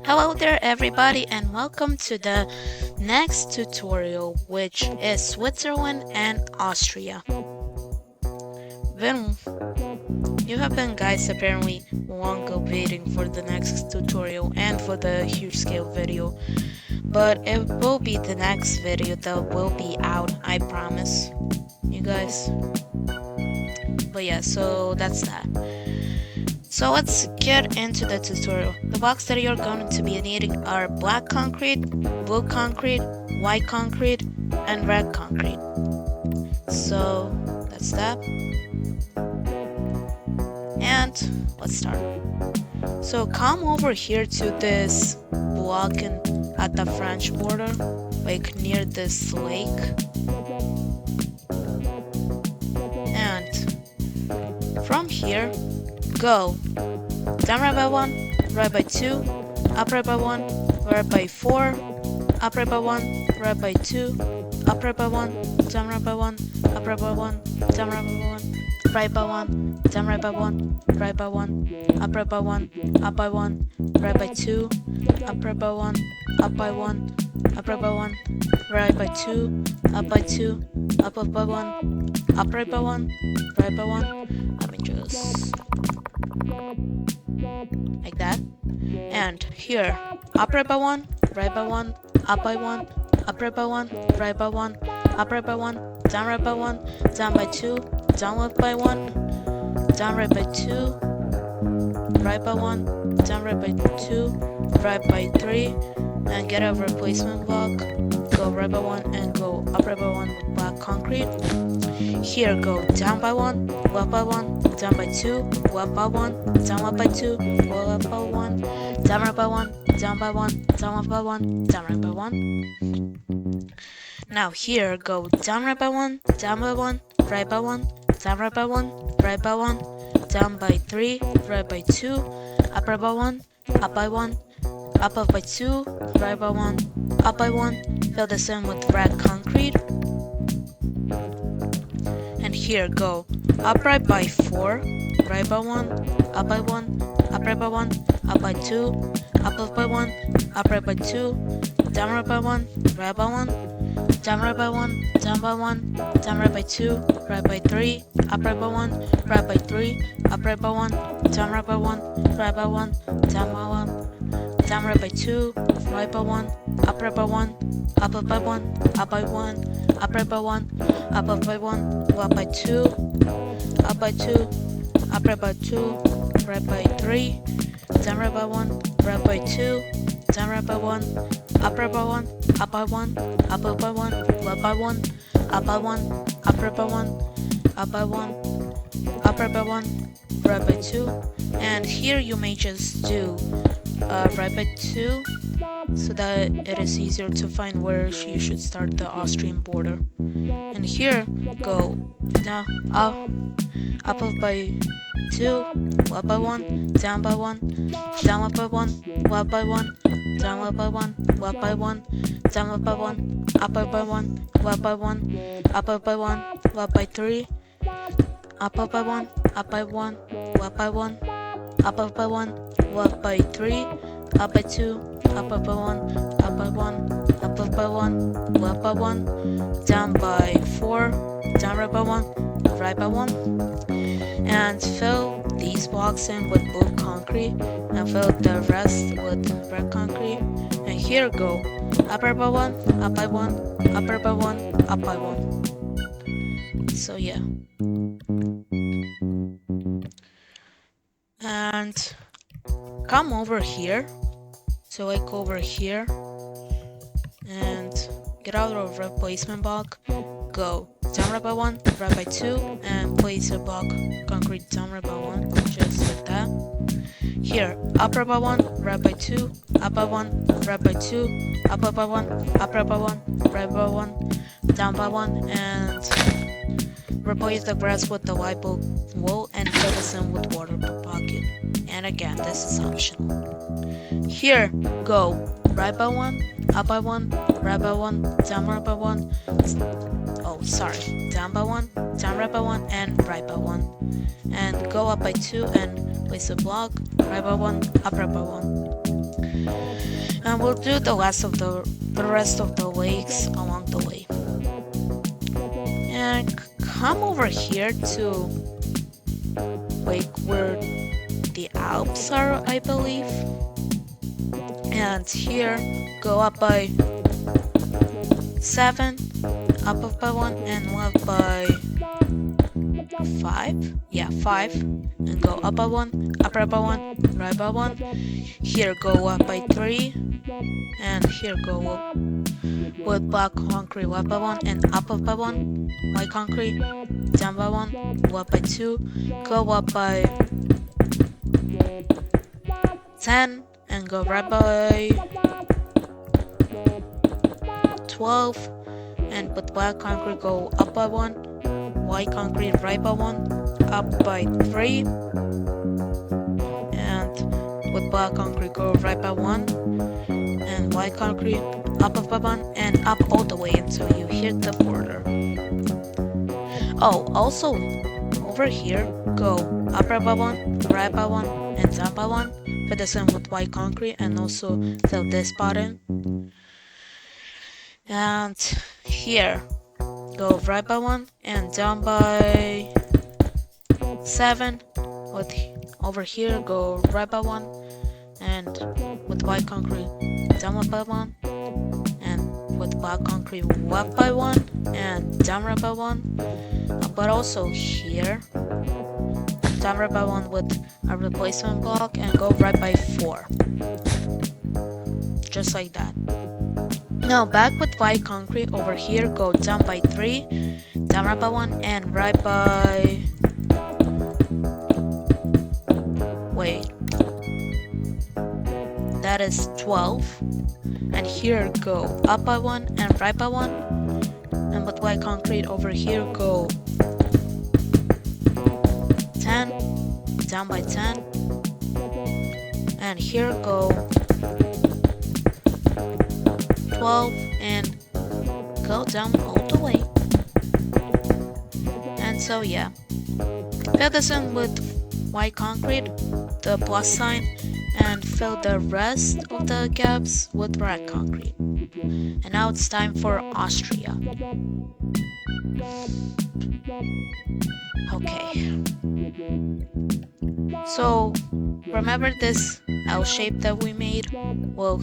Hello there everybody and welcome to the next tutorial, which is Switzerland and Austria. Well, you have been guys apparently long waiting for the next tutorial and for the huge scale video, but it will be the next video that will be out, I promise you guys. But yeah, so that's that. So let's get into the tutorial. The blocks that you're going to be needing are black concrete, blue concrete, white concrete, and red concrete. So that's that. And let's start. So come over here to this block at the French border, like near this lake. And from here, go down right by 1, right by 2, up right by 1, right by 4, up right by 1, right by 2, up right by 1, down right by 1, up right by 1, down right by 1, right by 1, down right by 1, right by 1, up right by 1, up by 1, right by 2, up right by 1, up by 1, up right by 1, right by 2, up by 2, up by 1, up right by 1, right by 1. Let me just like that. And here, up right by 1, right by 1, up by 1, up right by 1, right by 1, up right by 1, down right by 1, down by 2, down left by 1, down right by 2, right by 1, down right by 2, right by 3, and get a replacement block. Go right by 1 and go up right by 1 with black concrete. Here, go down by 1, left by 1, down by 2, left by 1, down left by 2, go left by 1, down right by 1, down by 1, down left by 1, down right by 1. Now here, go down right by 1, down by 1, right by 1, down right by 1, right by 1, down by 3, right by 2, up right by 1, up by 1, up by 2, right by 1, up by 1, fill this in with red concrete. And here, go up right by 4, right by 1, up by 1, up right by 1, up by 2, up by 1, up right by 2, down right by 1, right by 1, down right by 1, down by 1, down right by 2, right by 3, up right by 1, right by 3, up right by 1, down right by 1, right by 1, down by 1, down right by 2, right by 1, up right by 1, up by 1, up by 1, up right by 1, up by 1, up by 2, up by 2, up right by 2, right by 3, down right by 1, right by 2, down right by 1, up right by 1, up by 1, up by 1, up by 1, up by 1, up right by 1, up by 1, up right by 1, right by 2, and here you may just do right by 2 so that it is easier to find where you should start the Austrian border. And here, go down, up by 2, up by 1, down by 1, down up by 1, up by 1, down up by 1, up by 1, down up by 1, up by 1, up by 1, up by 1, up by 3, up by 1, up by 1, up by 1, up by 1, up by 3, up by 2, up by 1, up by 1, up by 1, up by 1, down by 4, down right by 1, right by 1, and fill these blocks in with blue concrete and fill the rest with red concrete. And here, go up right by 1, up by 1, up right by 1, up by 1. So yeah. And come over here. So like over here and get out of replacement block. Go down right by 1, right by 2, and place a block concrete down right by 1, just like that. Here, up right by 1, right by 2, up by 1, right by 2, up by 1, up right by 1, right by 1, down by 1, and replace the grass with the white wool and fill this in with water bucket. And again, this is optional. Here, go right by 1, up by 1, right by 1, down right by 1, down by 1, down right by 1, and right by 1. And go up by 2 and place a block, right by 1, up right by 1. And we'll do the rest of the lakes along the way. And come over here to like where the Alps are, I believe. And here, go up by 7, up by 1, and left by 5. Yeah, 5. And go up by 1, up by 1, right by 1. Here, go up by 3. And here, go up with black concrete, left by 1, and up by 1. White concrete, down by 1, left by 2. Go up by 10. And go right by 12, and with black concrete go up by 1, white concrete right by 1, up by 3, and with black concrete go right by 1, and white concrete up by 1, and up all the way until you hit the border. Oh, also over here go up by 1, right by 1, and down by 1. For the same with white concrete, and also fill this button. And here, go right by 1 and down by 7. With over here, go right by 1, and with white concrete, down by 1, and with black concrete, up by 1, and down right by 1. But also here, down right by 1 with a replacement block, and go right by 4. Just like that. Now back with white concrete, over here go down by 3, down right by 1, and right by... Wait. That is 12. And here go up by 1 and right by 1. And with white concrete over here go 10, down by 10, and here go 12, and go down all the way. And so yeah, fill this in with white concrete, the plus sign, and fill the rest of the gaps with red concrete. And now it's time for Austria. Okay. So remember this L shape that we made? We'll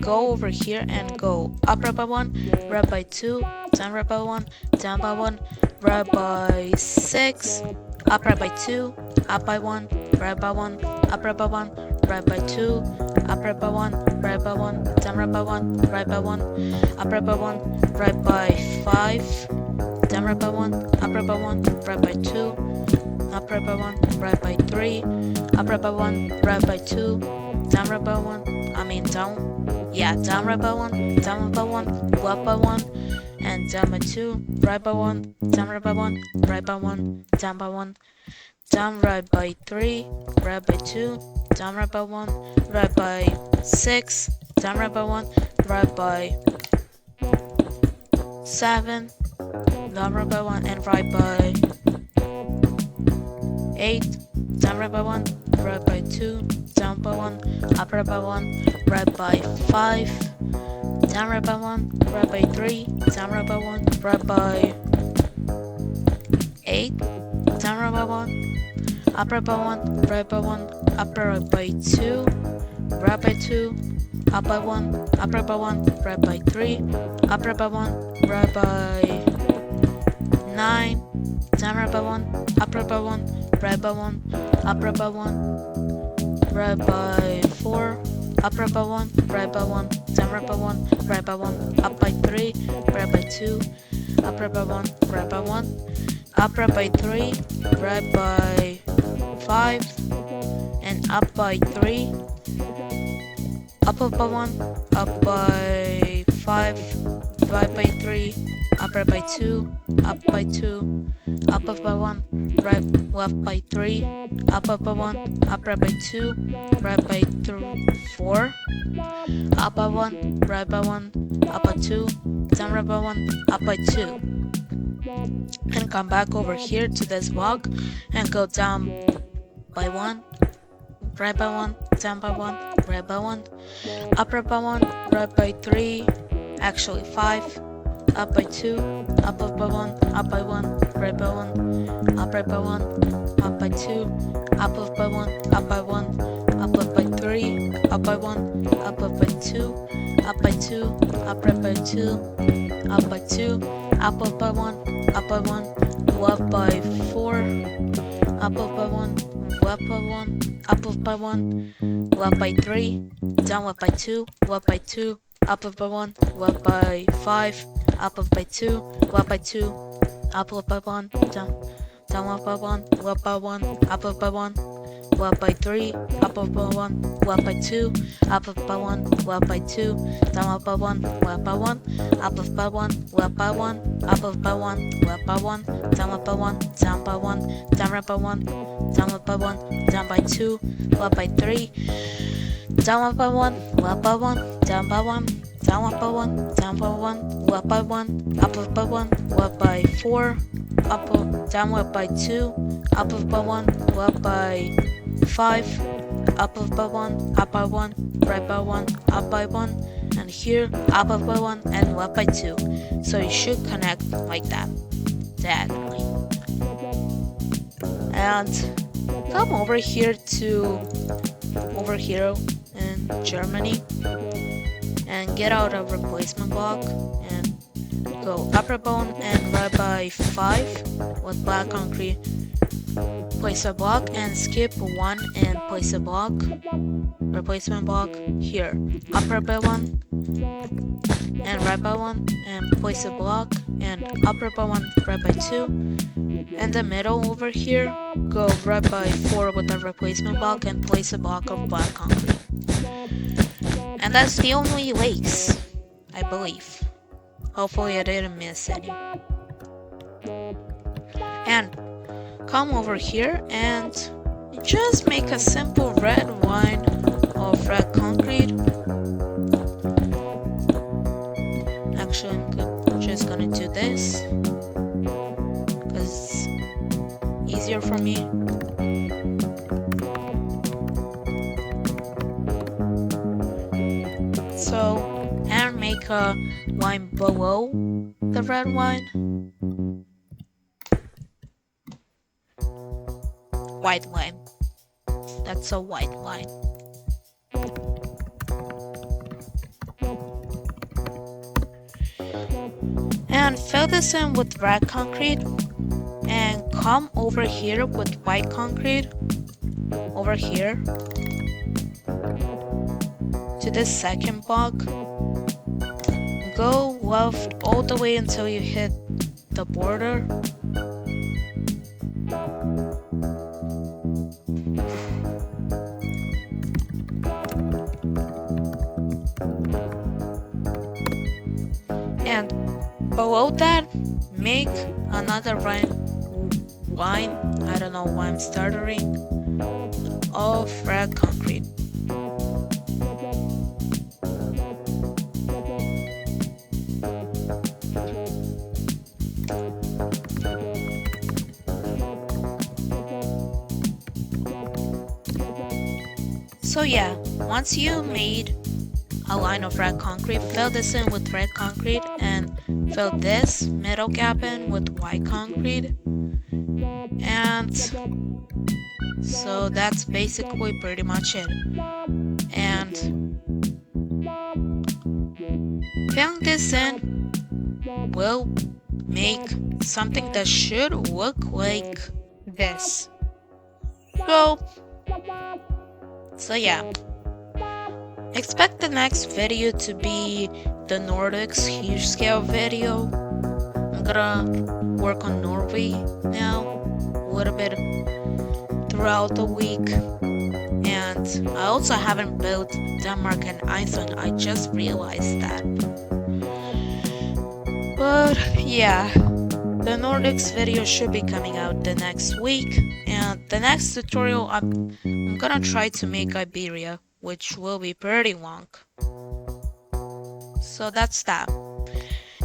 go over here and go up right by 1, right by 2, down right by 1, down by 1, right by 6, up right by 2, up by 1, right by 1, up right by 1, right by 2, up right by 1, right by 1, down right by 1, right by 1, up right by 1, right by 5, down right by 1, up right by 1, right by 2, up right by 1, right by 3, up right by 1, right by 2, down right by 1, down right by 1, down right by 1, left by 1, and down by 2, right by 1, down right by 1, right by 1, down by 1, down right by 3, right by 2, down right by 1, right by 6, down right by 1, right by 7, down right by 1, and right by 8, down right by 1, right by 2, down by 1, up right by 1, right by 5, down right by 1, right by 3, down right by 1, right by 8, down right by 1, up right by 1, right by 1, up right by 2, right by 2, up by 1, up right by 1, right by 3, up right by 1, right by 9, down right by 1, up right by 1, right by 1, up right by 1, right by 4, up right by 1, right by 1, down right by 1, right by 1, up by 3, right by 2, up right by 1, right by 1, up right by 3, right by 5, and up by 3, up by 1, up by 5, right by 3, up right by 2, up by 2, up by 1, right left by 3, up by 1, up right by 2, right by 4, up by 1, right by 1, up by 2, down right by 1, up by 2. And come back over here to this block and go down by 1, right by 1, down by 1, right by 1, up right by 1, right by 3, actually 5, up by 2, up by 1, up by 1, right by 1, up right by 1, up by 2, up by 1, up by 1, up by 3, up by 1, up by 2, up by 2, up right by 2, up by 2, up by 1, up by 1, up by 4, up by 1, up by 1, up by 1, up by 3, down up by 2, up by 2, up by 1, up by 5, up by 2, up by 2, up by 1, down up by 1, up by 1, up by 1, up by 3, up by 1, up by 2, up by 1, up by 2, down up by 1, up by 1, up by 1, up by 1, up by 1, up by 1, down up by 1, down by 1, down up by 1, down up by 1, down by 2, up by 3, down up by 1, up by 1, down by 1, down up by 1, down by 1, up by 1, up by 1, up by 4, down up by 2, up by 1, up by 5, up by 1, up by 1, right by 1, up by 1, and here up by 1 and up by 2. So you should connect like that, diagonally. And come over here in Germany and get out a replacement block and go upper bone and right by 5 with black concrete. Place a block and skip 1 and place a block, replacement block here. Upper by 1 and right by 1 and place a block and upper by 1, right by 2. In the middle over here, go right by 4 with a replacement block and place a block of black concrete. And that's the only lakes, I believe. Hopefully I didn't miss any. And come over here and just make a simple red line of red concrete. Actually, I'm just gonna do this because it's easier for me. So, and make a line below the red line. White line. That's a white line. And fill this in with red concrete and come over here with white concrete over here to this second block. Go left all the way until you hit the border. And below that, make another line, I don't know why I'm stuttering, of red concrete. So yeah, once you made a line of red concrete, fill this in with red concrete and fill this middle gap in with white concrete. And so that's basically pretty much it. And filling this in will make something that should look like this. So yeah. Expect the next video to be the Nordics huge scale video. I'm gonna work on Norway now a little bit throughout the week. And I also haven't built Denmark and Iceland, I just realized that. But yeah, the Nordics video should be coming out the next week. And the next tutorial I'm gonna try to make Iberia, which will be pretty long. So that's that.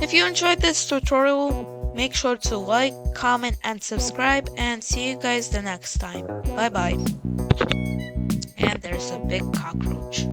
If you enjoyed this tutorial, make sure to like, comment, and subscribe, and see you guys the next time. Bye bye. And there's a big cockroach.